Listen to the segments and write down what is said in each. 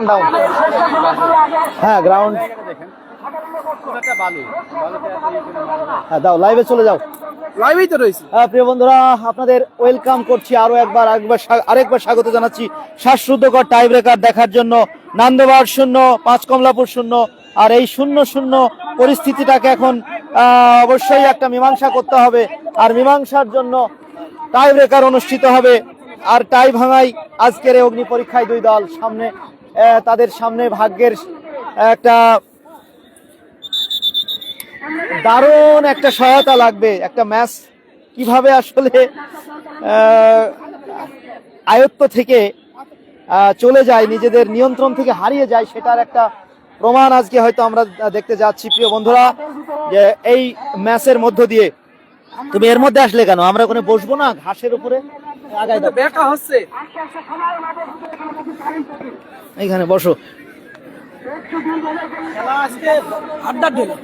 Down. হ্যাঁ ground হ্যাঁ দাও, লাইভে চলে যাও। লাইভেই তো রয়েছে। প্রিয় বন্ধুরা, আপনাদের ওয়েলকাম করছি আরেকবার স্বাগত জানাচ্ছি শ্বাসরুদ্ধকর টাই ব্রেকার দেখার জন্য। নান্দবার 0, 5 কমলাপুর 0। আর এই 0-0 পরিস্থিতিটাকে এখন অবশ্যই একটা মীমাংসা করতে হবে, আর মীমাংসার জন্য টাই ব্রেকার অনুষ্ঠিত হবে। আর টাই ভাঙাই আজকের এই অগ্নি পরীক্ষায় দুই দল সামনে, তাদের সামনে ভাগ্যের একটা দারুণ একটা সহায়তা লাগবে। একটা ম্যাচ কিভাবে আসলে আয়ত্ত থেকে চলে যায়, নিজেদের নিয়ন্ত্রণ থেকে হারিয়ে যায়, সেটার একটা প্রমাণ আজকে হয়তো আমরা দেখতে যাচ্ছি। প্রিয় বন্ধুরা, যে এই ম্যাচের মধ্য দিয়ে, তুমি এর মধ্যে আসলে কেন? আমরা ওখানে বসবো না ঘাসের উপরে? আগায় দাও, ব্যাকা হচ্ছে এইখানে বসো। আড্ডা ঢেলে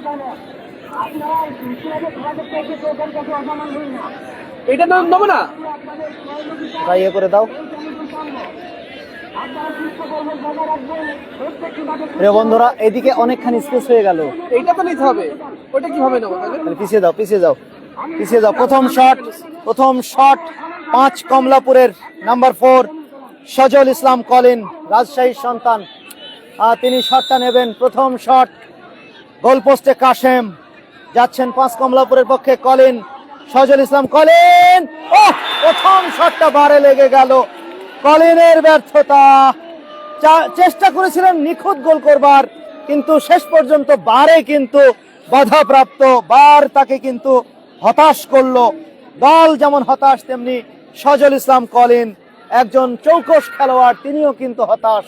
এটা নাম দেবো না, ইয়ে করে দাও। প্রিয় বন্ধুরা, এদিকে অনেকখানি স্পেস হয়ে গেল, এইটা তো নিতে হবে। ওটা কিভাবে নেবো তাহলে? পিছিয়ে যাও, পিছিয়ে যাও, পিছিয়ে যাও। প্রথম শট 5 কমলাপুরের নাম্বার 4 সজল ইসলাম কলিন, রাজশাহীর সন্তান। তিনি শটটা নেবেন। প্রথম শট গোল পোস্টে কাশেম, যাচ্ছেন 5 কমলাপুরের পক্ষে কলিন, সজল ইসলাম কলিন। প্রথম শটটা বারে লেগে গেল, কলিনের ব্যর্থতা। চেষ্টা করেছিলেন নিখুঁত গোল করবার, কিন্তু শেষ পর্যন্ত বারে কিন্তু বাধাপ্রাপ্ত। বার তাকে কিন্তু হতাশ করলো। দল যেমন হতাশ, তেমনি সজল ইসলাম কলিন, একজন চৌকস খেলোয়াড়, তিনিও কিন্তু হতাশ।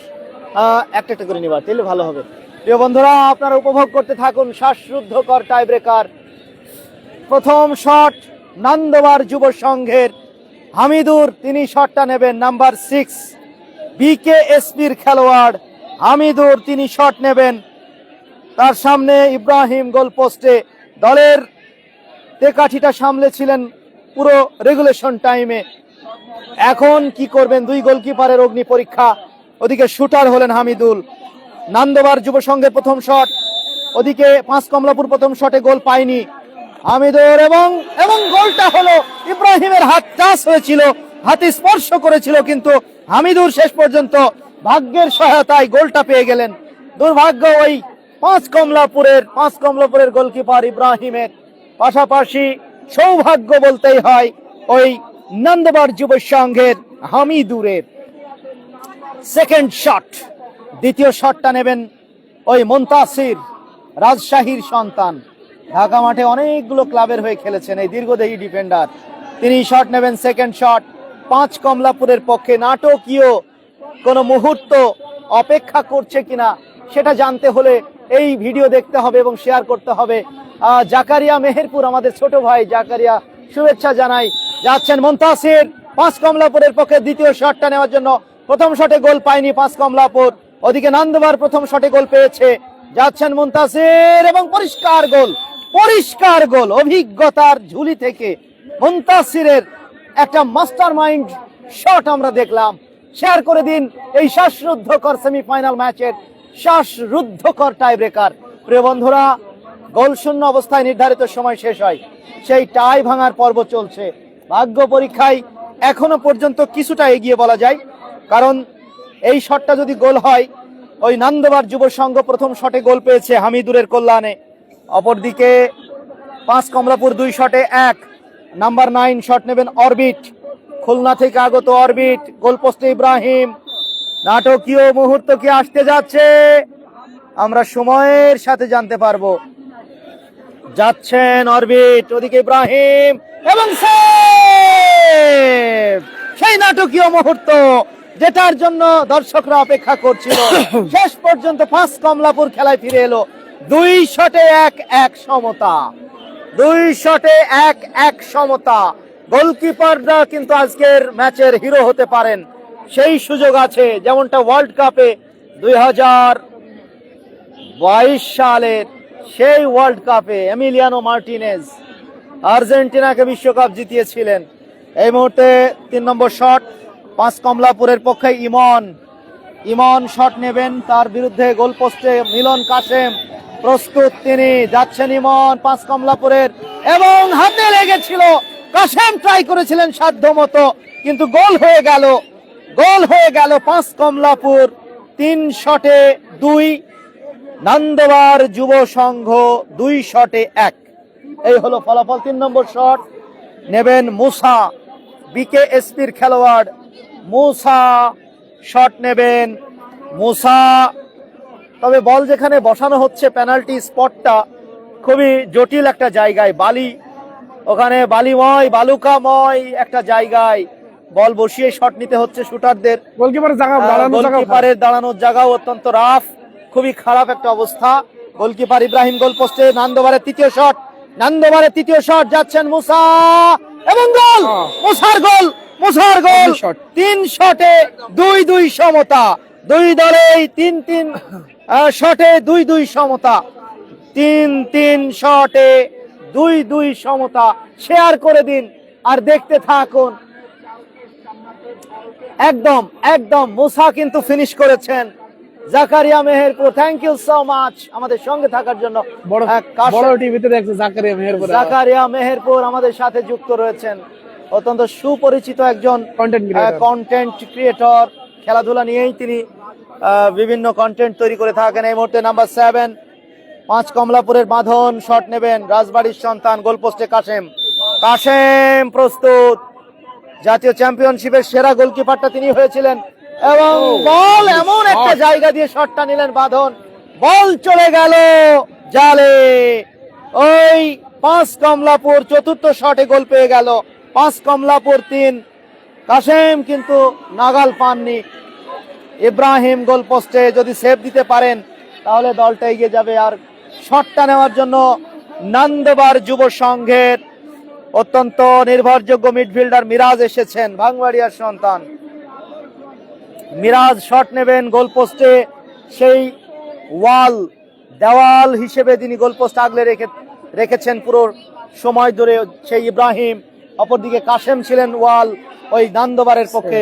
একটা করে নিবা তাহলে ভালো হবে। প্রিয় বন্ধুরা, আপনারা উপভোগ করতে থাকুন শ্বাসরুদ্ধকর টাই ব্রেকার। প্রথম শট নান্দবার যুব সংঘের হামিদুর, তিনি শটটা নেবেন। নাম্বার 6 বিকেএসপির খেলোয়াড় হামিদুর, তিনি শট নেবেন। তার সামনে ইব্রাহিম গোল পোস্টে। দলের তেকাঠিটা সামলেছিলেন পুরো রেগুলেশন টাইমে। এখন কি করবেন? 2 গোলকিপারের অগ্নি পরীক্ষা। ওদিকে শুটার হলেন হামিদুল। নান্দবার যুব সংঘের প্রথম শট, ওদিকে 5 কমলাপুর প্রথম শটে গোল পায়নি। হামিদুর এবং গোলটা হলো, ইব্রাহিমের হাত টাচ হয়েছিল, হাতে স্পর্শ করেছিল, কিন্তু হামিদুর শেষ পর্যন্ত ভাগ্যের সহায়তায় গোলটা পেয়ে গেলেন। দুর্ভাগ্য ওই 5 কমলাপুরের গোলকিপার ইব্রাহিমের, পাশাপাশি সৌভাগ্য বলতেই হয় ওই নন্দবার যুব সংঘের হামিদুরের। সেকেন্ড শট, দ্বিতীয় শটটা নেবেন ওই মুনতাসির, রাজশাহীর সন্তান। ঢাকা মাঠে অনেকগুলো ক্লাবের হয়ে খেলেছেন এই দীর্ঘদেহী ডিফেন্ডার, তিনি শট নেবেন। সেকেন্ড শট 5 কমলাপুরের পক্ষে। নাটকীয় কোনো মুহূর্ত অপেক্ষা করছে কিনা সেটা জানতে হলে এই ভিডিও দেখতে হবে এবং শেয়ার করতে হবে। জাকারিয়া মেহেরপুর, আমাদের ছোট ভাই জাকারিয়া, শুভেচ্ছা জানাই। যাচ্ছেন মুনতাসির 5 কমলাপুরের পক্ষে দ্বিতীয় শটটা নেওয়ার জন্য। প্রথম শটে গোল পায়নি 5 কমলাপুর, ওদিকে নান্দবার প্রথম শটে গোল পেয়েছে। যাচ্ছেন মুনতাসির এবং পরিষ্কার গোল। অভিজ্ঞতার ঝুলি থেকে মুনতাসিরের একটা মাস্টার মাইন্ড শট আমরা দেখলাম। শেয়ার করে দিন এই শ্বাসরুদ্ধকর সেমিফাইনাল ম্যাচের শ্বাসরুদ্ধকর টাই ব্রেকার। প্রিয় বন্ধুরা, গোল শূন্য অবস্থায় নির্ধারিত সময় শেষ হয়, সেই টাই ভাঙার পর্ব চলছে। ভাগ্য পরীক্ষায় এখনো পর্যন্ত কিছুটা এগিয়ে বলা যায়, কারণ এই শটটা যদি গোল হয়, ওই নান্দবার যুব সংঘ প্রথম শটে গোল পেয়েছে হামিদুরের কল্যাণে। অপরদিকে 5 কমলাপুর 2 শটে 1। নাম্বার 9 শট নেবেন অরবিট, খুলনা থেকে আগত অরবিট, গোলপোস্টে ইব্রাহিম। নাটকীয় মুহূর্ত কি আসতে যাচ্ছে, আমরা সময়ের সাথে জানতে পারবো। যাচ্ছেন অরবিট, ওদিকে ইব্রাহিম এবং সেভ। সেই নাটকীয় মুহূর্ত যেটার জন্য দর্শকরা অপেক্ষা করছিল, শেষ পর্যন্ত 5 কমলাপুর খেলায় ফিরে এলো। 2 শটে 1-1 সমতা, 2 শটে 1-1 সমতা। গোলকিপাররা কিন্তু আজকের ম্যাচের হিরো হতে পারেন, সেই সুযোগ আছে। যেমনটা ওয়ার্ল্ড কাপে 2022 সালের সেই ওয়ার্ল্ড কাপে এমিলিয়ানো মার্টিনেজ আর্জেন্টিনাকে বিশ্বকাপ জিতিয়েছিলেন। এই মুহূর্তে 3 নম্বর শট 5 কমলাপুরের পক্ষে ইমন, ইমন শট নেবেন, তার বিরুদ্ধে গোল পোস্টে মিলন কাশেম প্রস্তুত, তিনি যাচ্ছেন ইমন 5 কমলাপুরের, এবং হাতে লেগেছিল, কাশেম ট্রাই করেছিলেন সাধ্য মতো, কিন্তু গোল হয়ে গেল, গোল হয়ে গেল 5 কমলাপুর 3 শটে 2, নন্দবার যুব সংঘ 2 শটে 1। এই হলো ফলাফল। 3 নম্বর শট নেবেন মুসা, বিকেএসপির খেলোয়াড় মুসা শট নেবেন মুসা। তবে বল যেখানে বসানো হচ্ছে পেনাল্টি স্পটটা খুবই জটিল একটা জায়গায়, বালি, ওখানে বালিময় বালুকাময় একটা জায়গায় বল বসিয়ে শট নিতে হচ্ছে শুটারদের। গোলকিপারের দাঁড়ানোর জায়গাও অত্যন্ত রাফ, খুবই খারাপ একটা অবস্থা। গোলকিপার ইব্রাহিম গোল পোস্টে, নন্দবারের তৃতীয় শট, নন্দবারের তৃতীয় শট, যাচ্ছেন মুসা এবং গোল, মুসার গোল, মুসার গোল। 3 শটে 2-2 সমতা, দুই দলেই 3-3 শটে 2-2 সমতা, 3-3 শটে 2-2 সমতা। শেয়ার করে দিন আর দেখতে থাকুন। একদম একদম মুসা কিন্তু ফিনিশ করেছেন। Zakaria Meherpur, thank you so much আমাদের সঙ্গে থাকার জন্য। বড় টিভিতে দেখছে জাকারিয়া মেহেরপুর, জাকারিয়া মেহেরপুর আমাদের সাথে যুক্ত রয়েছেন, অত্যন্ত সুপরিচিত একজন কন্টেন্ট ক্রিয়েটর। খেলাধুলা নিয়েই তিনি বিভিন্ন কন্টেন্ট তৈরি করে থাকেন। এই মুহূর্তে নাম্বার 7 5 কমলাপুরের বাঁধন শট নেবেন, রাজবাড়ির সন্তান, গোল পোস্টে কাশেম, কাশেম প্রস্তুত। জাতীয় চ্যাম্পিয়নশিপের সেরা গোলকিপারটা তিনি হয়েছিলেন, এবং বল এমন একটা জায়গা দিয়ে শটটা নিলেন বাঁধন, বল চলে গেল জালে। ওই 5 কমলাপুর চতুর্থ শটে গোল পেয়ে গেল, 5 কমলাপুর 3। কাশেম কিন্তু নাগাল পাননি। ইব্রাহিম গোল পোস্টে, যদি সেভ দিতে পারেন তাহলে দলটা এগিয়ে যাবে। আর শটটা নেওয়ার জন্য নন্দবার যুব সংঘের অত্যন্ত নির্ভরযোগ্য মিডফিল্ডার মিরাজ এসেছেন, ভাঙবাড়িয়ার সন্তান। মিরাজ শট নেবেন গোল পোস্টে, সেই ওয়াল, দেওয়াল হিসেবে তিনি গোল পোস্ট আগলে রেখেছেন পুরো সময় ধরে সেই ইব্রাহিম। অপরদিকে কাশেম ছিলেন ওয়াল ওই নন্দবারের পক্ষে।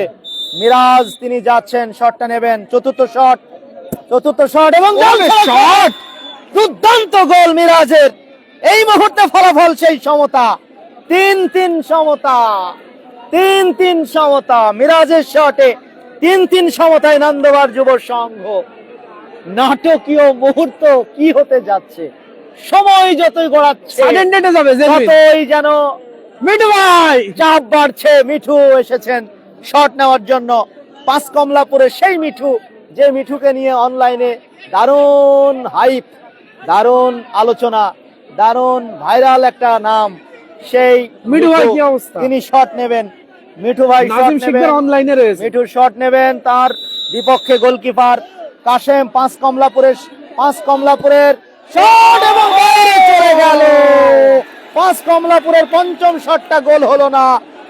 মিরাজ তিনি যাচ্ছেন, শটটা নেবেন, চতুর্থ শট এবং শট, দুর্দান্ত গোল মিরাজের। এই মুহূর্তে ফলাফল সেই সমতা, 3-3 সমতা, 3-3 সমতা। মিরাজের শটে 3-3 সমতায় নন্দবার যুব সংঘ। নাটকীয় মুহূর্ত কি হতে যাচ্ছে, সময় যতই গড়াচ্ছে ততই যেন মিঠু ভাই চাপ বাড়ছে। মিঠু এসেছেন শট নেওয়ার জন্য, 5 কমলাপুরের সেই মিঠু, যে মিঠুকে নিয়ে অনলাইনে দারুণ হাইপ, দারুণ আলোচনা, দারুণ ভাইরাল একটা নাম, সেই মিঠু ভাই কি অবস্থা, তিনি শট নেবেন। মিঠু ভাই অনলাইনে রয়েছে, মিঠু শট নেবেন, তার বিপক্ষে গোলকিপার কাশেম। 5 কমলাপুরের শট এবং বাইরে চলে গেল। 5 কমলাপুরের পঞ্চম শটটা গোল হলো না,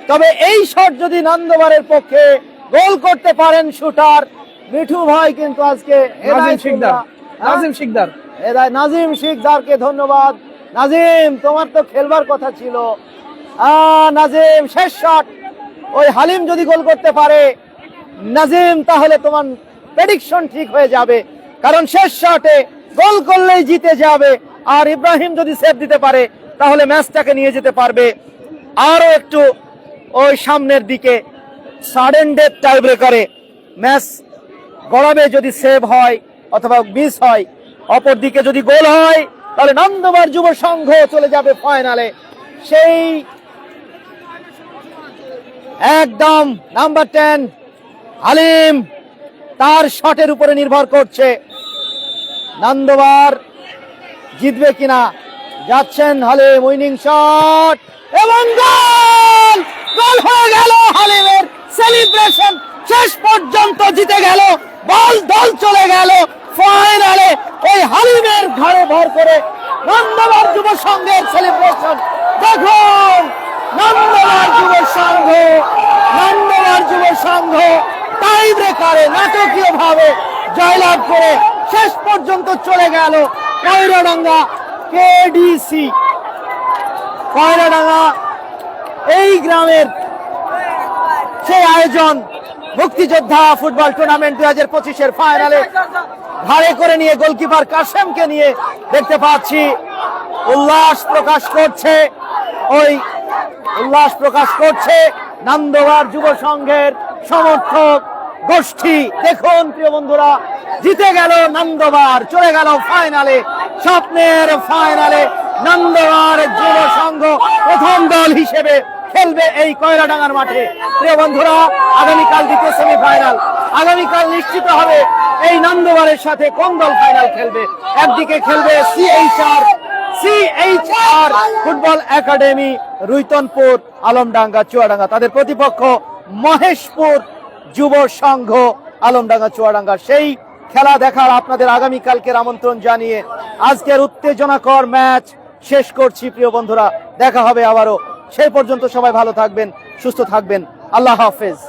তবে এই শট যদি নন্দবারের পক্ষে গোল করতে পারেন শুটার মিঠু ভাই, কিন্তু আজকে নাজিম শিকদারকে ধন্যবাদ। নাজিম, তোমার তো খেলবার কথা ছিল। নাজিম শেষ শট, ওই হালিম যদি গোল করতে পারে নাজিম, তাহলে তোমার প্রেডিকশন ঠিক হয়ে যাবে, কারণ শেষ শটে গোল করলেই জিতে যাবে। আর ইব্রাহিম যদি সেভ দিতে পারে তাহলে ম্যাচটাকে নিয়ে যেতে পারবে আরো একটু ওই সামনের দিকে। সাডেন ডেথ টাই ব্রেকারে ম্যাচ গড়াবে যদি সেভ হয় অথবা মিস হয়। অপর দিকে যদি গোল হয় তাহলে নন্দবার যুব সংঘ চলে যাবে ফাইনালে। সেই একদম নাম্বার 10 হালিম, তার শটের উপরে নির্ভর করছে নন্দবার জিতবে কিনা। যাচ্ছেন হালিম, উইনিং শট এবং গোল, গোল হয়ে গেল। হালিমের সেলিব্রেশন শেষ পর্যন্ত জিতে গেল, দল চলে গেল ফাইনালে। ওই হালিমের ঘাড়ে ভর করে নন্দবার যুব সংঘের সেলিব্রেশন দেখুন। নন্দবার যুব সংঘ টাই ব্রেকারে নাটকীয় ভাবে জয়লাভ করে শেষ পর্যন্ত চলে গেল কয়রাডাঙ্গা কেডিসি। কয়রাডাঙ্গা এই গ্রামের সেই আয়োজন, মুক্তিযোদ্ধা ফুটবল টুর্নামেন্ট 2025-এর ফাইনালে ঘাড়ে করে নিয়ে গোলকিপার কাশেমকে নিয়ে দেখতে পাচ্ছি উল্লাস প্রকাশ করছে নান্দোয়ার যুব সংঘের সমর্থক গোষ্ঠী। দেখুন প্রিয় বন্ধুরা, জিতে গেল নান্দোয়ার, চলে গেল ফাইনালে, স্বপ্নের ফাইনালে। নান্দোয়ার যুব সংঘ প্রথম দল হিসেবে খেলবে এই কয়রাডাঙ্গার মাঠে। প্রিয় বন্ধুরা, আগামীকাল দ্বিতীয় সেমিফাইনাল, আগামীকাল নিশ্চিত হবে এই নান্দোয়ারের সাথে কোন দল ফাইনাল খেলবে। একদিকে খেলবে CHR football academy Ruitanpur Alamdanga Chuadanga, তাদের প্রতিপক্ষ মহেশপুর যুব সংঘ আলমডাঙ্গা চুয়াডাঙ্গা। সেই খেলা দেখার আপনাদের আগামীকালকের আমন্ত্রণ জানিয়ে আজকের উত্তেজনাকর ম্যাচ শেষ করছি। প্রিয় বন্ধুরা, দেখা হবে আবারও, সেই পর্যন্ত সবাই ভালো থাকবেন, সুস্থ থাকবেন, আল্লাহ হাফেজ।